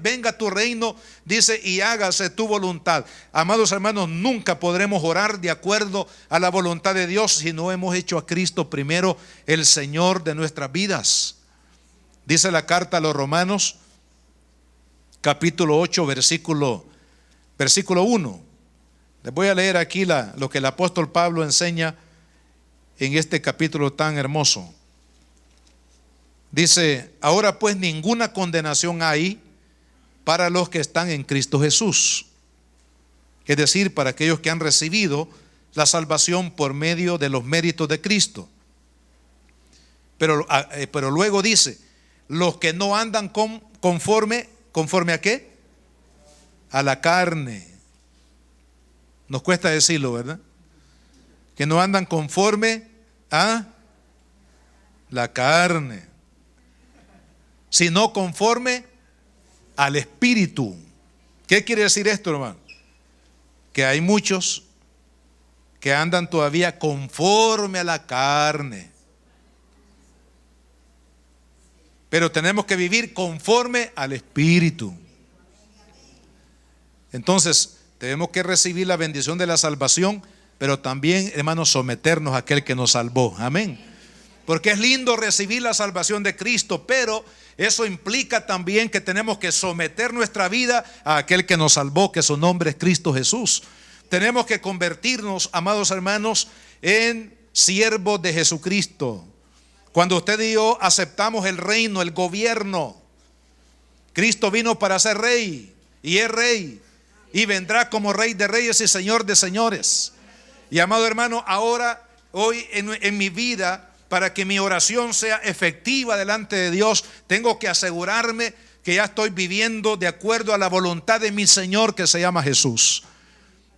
Venga tu reino, dice, y hágase tu voluntad. Amados hermanos, nunca podremos orar de acuerdo a la voluntad de Dios si no hemos hecho a Cristo primero el Señor de nuestras vidas. Dice la carta a los Romanos, capítulo 8, versículo 1. Les voy a leer aquí lo que el apóstol Pablo enseña en este capítulo tan hermoso. Dice: ahora pues ninguna condenación hay para los que están en Cristo Jesús, es decir, para aquellos que han recibido la salvación por medio de los méritos de Cristo. Pero luego dice: los que no andan conforme ¿a qué? A la carne. Nos cuesta decirlo, ¿verdad? Que no andan conforme a la carne, sino conforme al Espíritu. ¿Qué quiere decir esto, hermano? Que hay muchos que andan todavía conforme a la carne, pero tenemos que vivir conforme al Espíritu. Entonces tenemos que recibir la bendición de la salvación, pero también, hermanos, someternos a aquel que nos salvó. Amén. Porque es lindo recibir la salvación de Cristo, pero eso implica también que tenemos que someter nuestra vida a aquel que nos salvó, que su nombre es Cristo Jesús. Tenemos que convertirnos, amados hermanos, en siervos de Jesucristo. Cuando usted y yo aceptamos el reino, el gobierno, Cristo vino para ser rey y es rey y vendrá como rey de reyes y señor de señores. Y amado hermano, ahora, hoy en mi vida, para que mi oración sea efectiva delante de Dios, tengo que asegurarme que ya estoy viviendo de acuerdo a la voluntad de mi Señor, que se llama Jesús,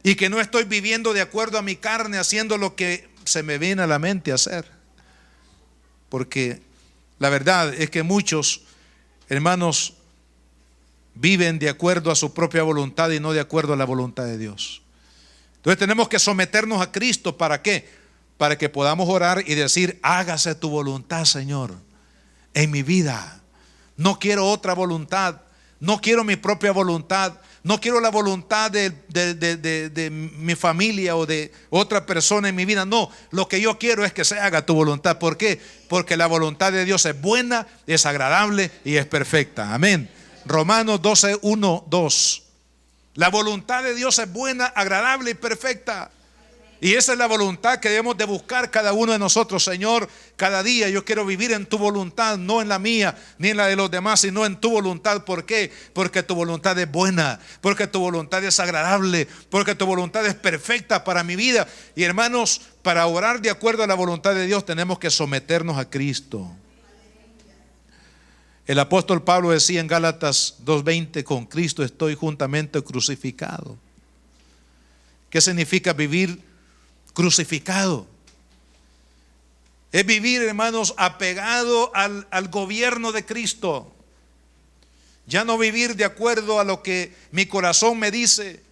y que no estoy viviendo de acuerdo a mi carne, haciendo lo que se me viene a la mente hacer. Porque la verdad es que muchos hermanos viven de acuerdo a su propia voluntad y no de acuerdo a la voluntad de Dios. Entonces tenemos que someternos a Cristo. ¿Para qué? Para que podamos orar y decir: hágase tu voluntad, Señor, en mi vida. No quiero otra voluntad, no quiero mi propia voluntad, no quiero la voluntad de mi familia o de otra persona en mi vida. No, lo que yo quiero es que se haga tu voluntad. ¿Por qué? Porque la voluntad de Dios es buena, es agradable y es perfecta. Amén. Romanos 12, 1, 2. La voluntad de Dios es buena, agradable y perfecta. Y esa es la voluntad que debemos de buscar cada uno de nosotros. Señor, cada día yo quiero vivir en tu voluntad, no en la mía ni en la de los demás, sino en tu voluntad. ¿Por qué? Porque tu voluntad es buena, porque tu voluntad es agradable, porque tu voluntad es perfecta para mi vida. Y hermanos, para orar de acuerdo a la voluntad de Dios tenemos que someternos a Cristo. El apóstol Pablo decía en Gálatas 2:20: con Cristo estoy juntamente crucificado. ¿Qué significa vivir crucificado? Es vivir, hermanos, apegado al gobierno de Cristo. Ya no vivir de acuerdo a lo que mi corazón me dice,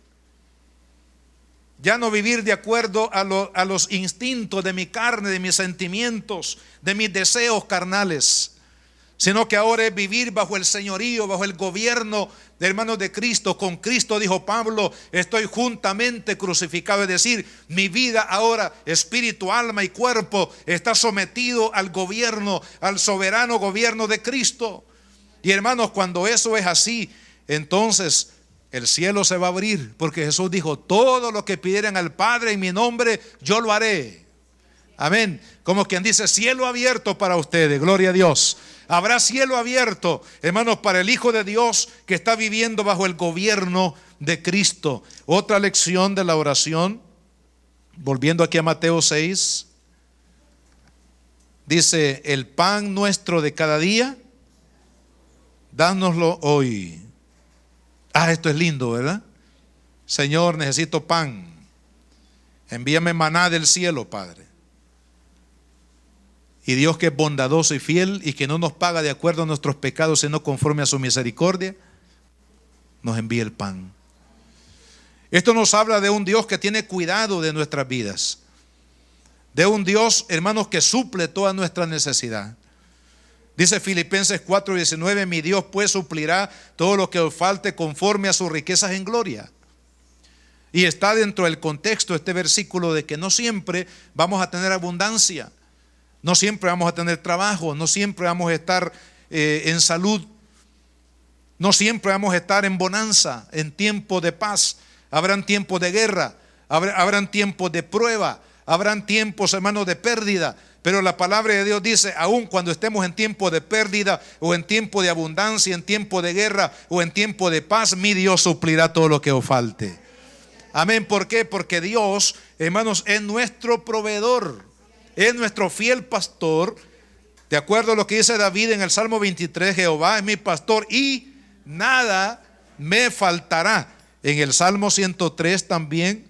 Ya no vivir de acuerdo a los instintos de mi carne, de mis sentimientos, de mis deseos carnales, sino que ahora es vivir bajo el señorío, bajo el gobierno de hermanos de Cristo. Con Cristo, dijo Pablo, estoy juntamente crucificado. Es decir, mi vida ahora, espíritu, alma y cuerpo, está sometido al gobierno, al soberano gobierno de Cristo. Y hermanos, cuando eso es así, entonces el cielo se va a abrir, porque Jesús dijo, todo lo que pidieran al Padre en mi nombre, yo lo haré. Amén. Como quien dice, cielo abierto para ustedes, gloria a Dios. Habrá cielo abierto, hermanos, para el Hijo de Dios que está viviendo bajo el gobierno de Cristo. Otra lección de la oración, volviendo aquí a Mateo 6, dice, el pan nuestro de cada día, dánoslo hoy. Esto es lindo, ¿verdad? Señor, necesito pan. Envíame maná del cielo, Padre. Y Dios, que es bondadoso y fiel y que no nos paga de acuerdo a nuestros pecados, sino conforme a su misericordia, nos envía el pan. Esto nos habla de un Dios que tiene cuidado de nuestras vidas, de un Dios, hermanos, que suple toda nuestra necesidad. Dice Filipenses 4:19, mi Dios pues suplirá todo lo que os falte conforme a sus riquezas en gloria. Y está dentro del contexto este versículo de que no siempre vamos a tener abundancia, no siempre vamos a tener trabajo, no siempre vamos a estar en salud, no siempre vamos a estar en bonanza, en tiempo de paz. Habrán tiempos de guerra, habrán tiempos de prueba, habrán tiempos, hermanos, de pérdida. Pero la palabra de Dios dice, aun cuando estemos en tiempo de pérdida, o en tiempo de abundancia, en tiempo de guerra, o en tiempo de paz, mi Dios suplirá todo lo que os falte. Amén. ¿Por qué? Porque Dios, hermanos, es nuestro proveedor, es nuestro fiel pastor. De acuerdo a lo que dice David en el Salmo 23, Jehová es mi pastor y nada me faltará. En el Salmo 103 también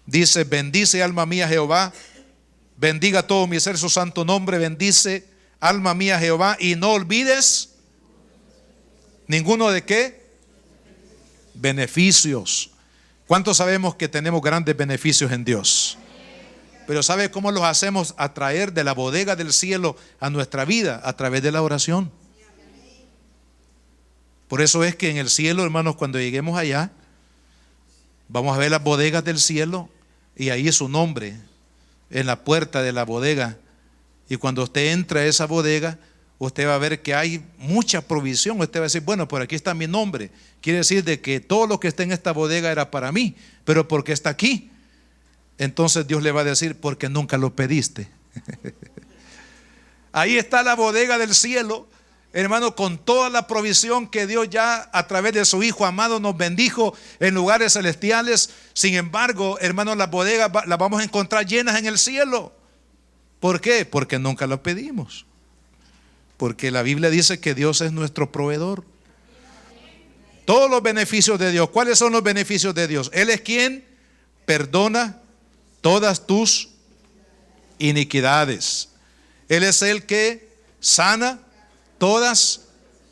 dice, bendice alma mía Jehová, bendiga todo mi ser su santo nombre. Bendice alma mía Jehová y no olvides ninguno de qué beneficios. ¿Cuántos sabemos que tenemos grandes beneficios en Dios? Pero ¿sabe cómo los hacemos atraer de la bodega del cielo a nuestra vida? A través de la oración. Por eso es que en el cielo, hermanos, cuando lleguemos allá, vamos a ver las bodegas del cielo y ahí es su nombre en la puerta de la bodega. Y cuando usted entra a esa bodega, usted va a ver que hay mucha provisión. Usted va a decir, bueno, por aquí está mi nombre. Quiere decir de que todo lo que está en esta bodega era para mí, pero ¿por qué está aquí? Entonces Dios le va a decir, porque nunca lo pediste. Ahí está la bodega del cielo, hermano, con toda la provisión que Dios ya a través de su Hijo amado nos bendijo en lugares celestiales. Sin embargo, hermano, las bodegas las vamos a encontrar llenas en el cielo. ¿Por qué? Porque nunca lo pedimos. Porque la Biblia dice que Dios es nuestro proveedor. Todos los beneficios de Dios. ¿Cuáles son los beneficios de Dios? Él es quien perdona todas tus iniquidades. Él es el que sana todas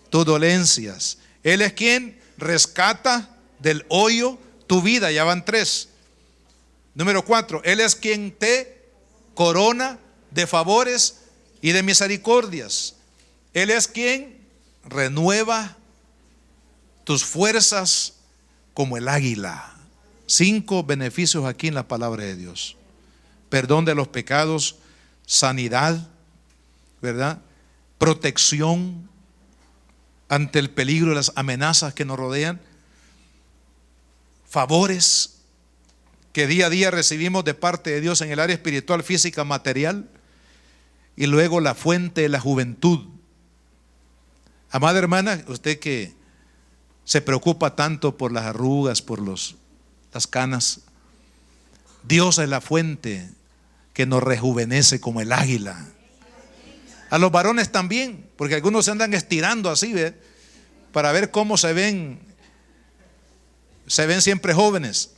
tus dolencias. Él es quien rescata del hoyo tu vida. Ya van 3. Número 4, Él es quien te corona de favores y de misericordias. Él es quien renueva tus fuerzas como el águila. 5 beneficios aquí en la palabra de Dios: perdón de los pecados, sanidad, ¿verdad? Protección ante el peligro y las amenazas que nos rodean, favores que día a día recibimos de parte de Dios en el área espiritual, física, material, y luego la fuente de la juventud. Amada hermana, usted que se preocupa tanto por las arrugas, por las canas, Dios es la fuente que nos rejuvenece como el águila. A los varones también, porque algunos se andan estirando así, ¿ve? Para ver cómo se ven siempre jóvenes.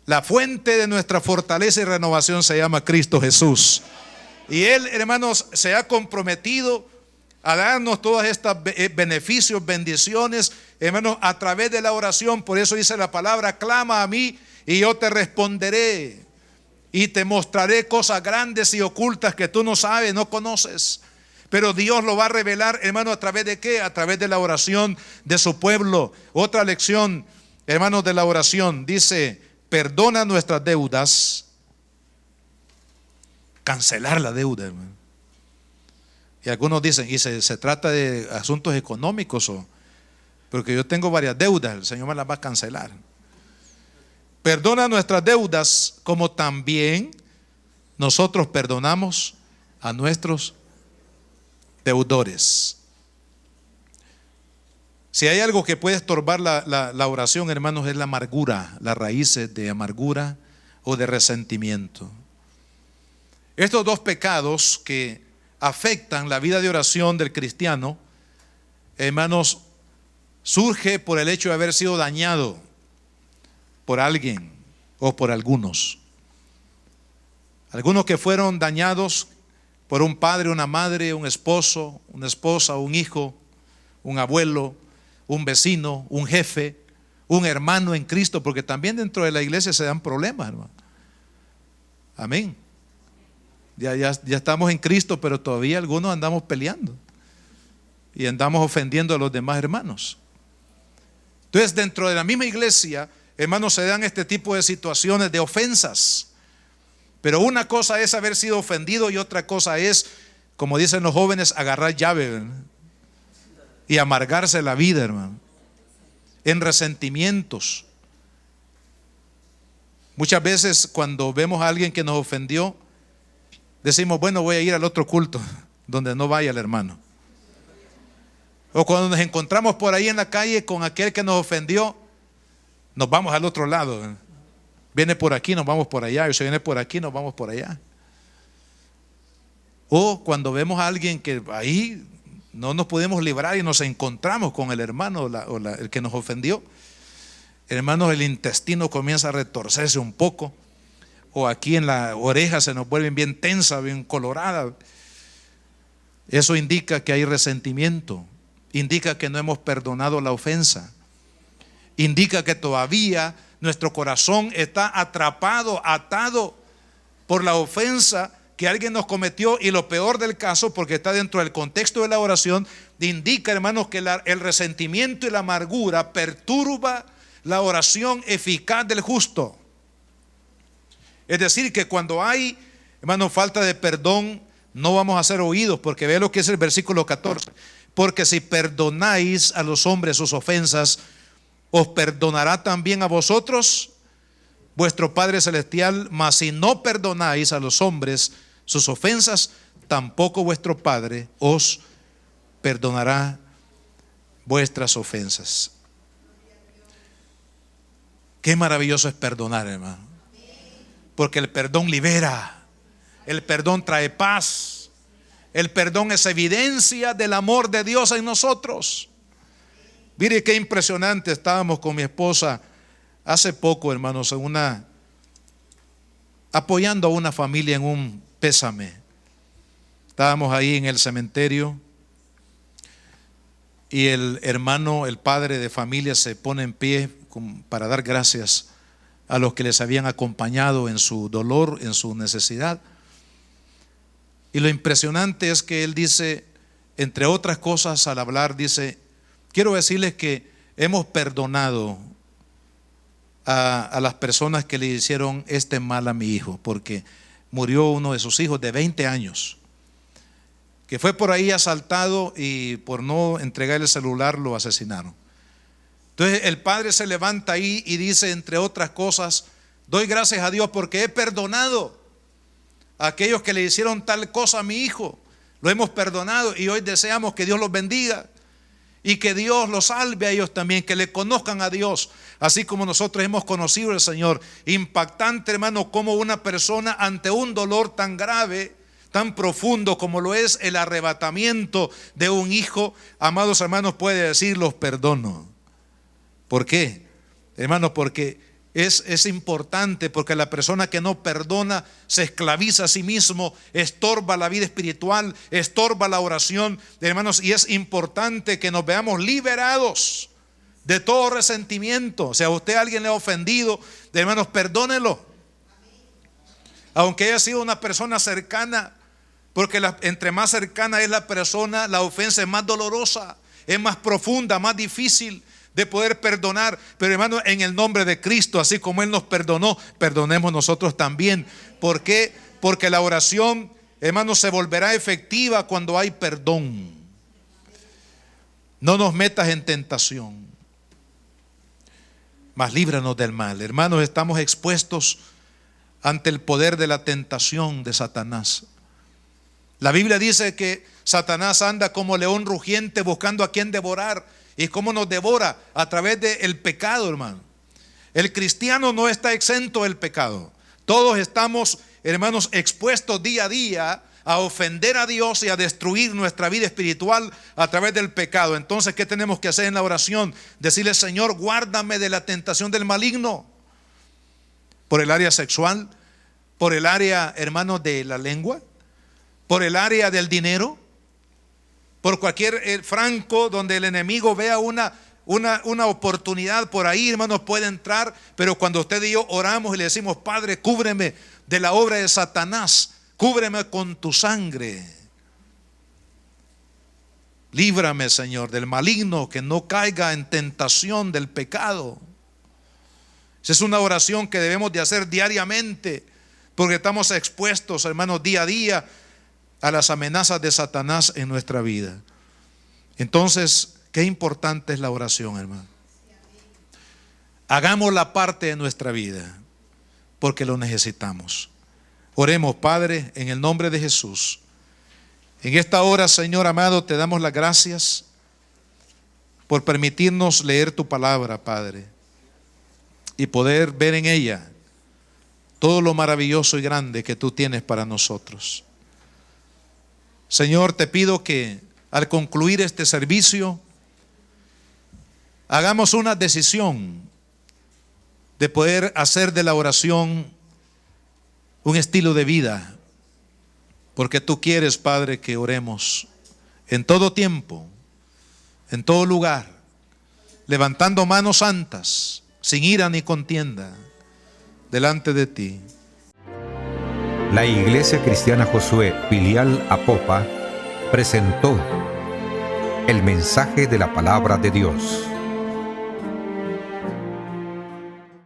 La fuente de nuestra fortaleza y renovación se llama Cristo Jesús. Y Él, hermanos, se ha comprometido a darnos todos estos beneficios, bendiciones, hermanos, a través de la oración. Por eso dice la palabra, clama a mí y yo te responderé y te mostraré cosas grandes y ocultas que tú no sabes, no conoces. Pero Dios lo va a revelar, hermano, ¿a través de qué? A través de la oración de su pueblo. Otra lección, hermanos, de la oración. Dice, perdona nuestras deudas. Cancelar la deuda, hermano. Y algunos dicen, y se trata de asuntos económicos, porque yo tengo varias deudas, el Señor me las va a cancelar. Perdona nuestras deudas como también nosotros perdonamos a nuestros deudores. Si hay algo que puede estorbar la oración, hermanos, es la amargura, las raíces de amargura o de resentimiento. Estos dos pecados que afectan la vida de oración del cristiano, hermanos, surge por el hecho de haber sido dañado por alguien o por algunos. Algunos que fueron dañados por un padre, una madre, un esposo, una esposa, un hijo, un abuelo, un vecino, un jefe, un hermano en Cristo, porque también dentro de la iglesia se dan problemas, hermano. Amén. Ya estamos en Cristo, pero todavía algunos andamos peleando y andamos ofendiendo a los demás hermanos. Entonces, dentro de la misma iglesia, hermanos, se dan este tipo de situaciones de ofensas. Pero una cosa es haber sido ofendido y otra cosa es, como dicen los jóvenes, agarrar llave, ¿verdad? Y amargarse la vida, hermano, en resentimientos. Muchas veces cuando vemos a alguien que nos ofendió, decimos, bueno, voy a ir al otro culto donde no vaya el hermano. O cuando nos encontramos por ahí en la calle con aquel que nos ofendió, nos vamos al otro lado. Viene por aquí, nos vamos por allá. Y si viene por aquí, nos vamos por allá. O cuando vemos a alguien que ahí no nos podemos librar y nos encontramos con el hermano o el que nos ofendió, hermanos, el intestino comienza a retorcerse un poco. O aquí en la oreja se nos vuelven bien tensa, bien colorada. Eso indica que hay resentimiento, indica que no hemos perdonado la ofensa, indica que todavía nuestro corazón está atrapado, atado por la ofensa que alguien nos cometió. Y lo peor del caso, porque está dentro del contexto de la oración, indica, hermanos, que el resentimiento y la amargura perturba la oración eficaz del justo. Es decir, que cuando hay, hermanos, falta de perdón, no vamos a ser oídos, porque ve lo que es el versículo 14. Porque si perdonáis a los hombres sus ofensas, os perdonará también a vosotros vuestro Padre Celestial. Mas si no perdonáis a los hombres sus ofensas, tampoco vuestro Padre os perdonará vuestras ofensas. Qué maravilloso es perdonar, hermano. Porque el perdón libera, el perdón trae paz, el perdón es evidencia del amor de Dios en nosotros. Mire qué impresionante. Estábamos con mi esposa hace poco, hermanos, apoyando a una familia en un pésame. Estábamos ahí en el cementerio y el hermano, el padre de familia, se pone en pie para dar gracias a los que les habían acompañado en su dolor, en su necesidad. Y lo impresionante es que él dice, entre otras cosas, al hablar, dice: quiero decirles que hemos perdonado a las personas que le hicieron este mal a mi hijo, porque murió uno de sus hijos de 20 años, que fue por ahí asaltado y por no entregar el celular lo asesinaron. Entonces el padre se levanta ahí y dice, entre otras cosas: doy gracias a Dios porque he perdonado a aquellos que le hicieron tal cosa a mi hijo. Lo hemos perdonado y hoy deseamos que Dios los bendiga y que Dios los salve a ellos también, que le conozcan a Dios, así como nosotros hemos conocido al Señor. Impactante, hermano, como una persona ante un dolor tan grave, tan profundo como lo es el arrebatamiento de un hijo, amados hermanos, puede decir: los perdono. ¿Por qué? Hermanos, porque es importante, porque la persona que no perdona se esclaviza a sí mismo, estorba la vida espiritual, estorba la oración, hermanos, y es importante que nos veamos liberados de todo resentimiento. Si a usted alguien le ha ofendido, hermanos, perdónelo. Aunque haya sido una persona cercana, porque entre más cercana es la persona, la ofensa es más dolorosa, es más profunda, más difícil de poder perdonar. Pero hermano, en el nombre de Cristo, así como Él nos perdonó, perdonemos nosotros también. ¿Por qué? Porque la oración, hermano, se volverá efectiva cuando hay perdón. No nos metas en tentación, mas líbranos del mal. Hermanos, estamos expuestos ante el poder de la tentación de Satanás. La Biblia dice que Satanás anda como león rugiente buscando a quien devorar. ¿Y cómo nos devora? A través del pecado, hermano. El cristiano no está exento del pecado. Todos estamos, hermanos, expuestos día a día a ofender a Dios y a destruir nuestra vida espiritual a través del pecado. Entonces, ¿qué tenemos que hacer en la oración? Decirle: Señor, guárdame de la tentación del maligno. Por el área sexual, por el área, hermano, de la lengua, por el área del dinero, por cualquier franco donde el enemigo vea una oportunidad por ahí, hermanos, puede entrar. Pero cuando usted y yo oramos y le decimos: Padre, cúbreme de la obra de Satanás, cúbreme con tu sangre, líbrame, Señor, del maligno, que no caiga en tentación del pecado. Esa es una oración que debemos de hacer diariamente, porque estamos expuestos, hermanos, día a día a las amenazas de Satanás en nuestra vida. Entonces, qué importante es la oración, hermano. Hagamos la parte de nuestra vida, porque lo necesitamos. Oremos, Padre, en el nombre de Jesús. En esta hora, Señor amado, te damos las gracias por permitirnos leer tu palabra, Padre, y poder ver en ella todo lo maravilloso y grande que tú tienes para nosotros. Señor, te pido que al concluir este servicio hagamos una decisión de poder hacer de la oración un estilo de vida, porque tú quieres, Padre, que oremos en todo tiempo, en todo lugar, levantando manos santas, sin ira ni contienda, delante de ti.
La Iglesia Cristiana Josué, filial Apopa, presentó el mensaje de la palabra de Dios.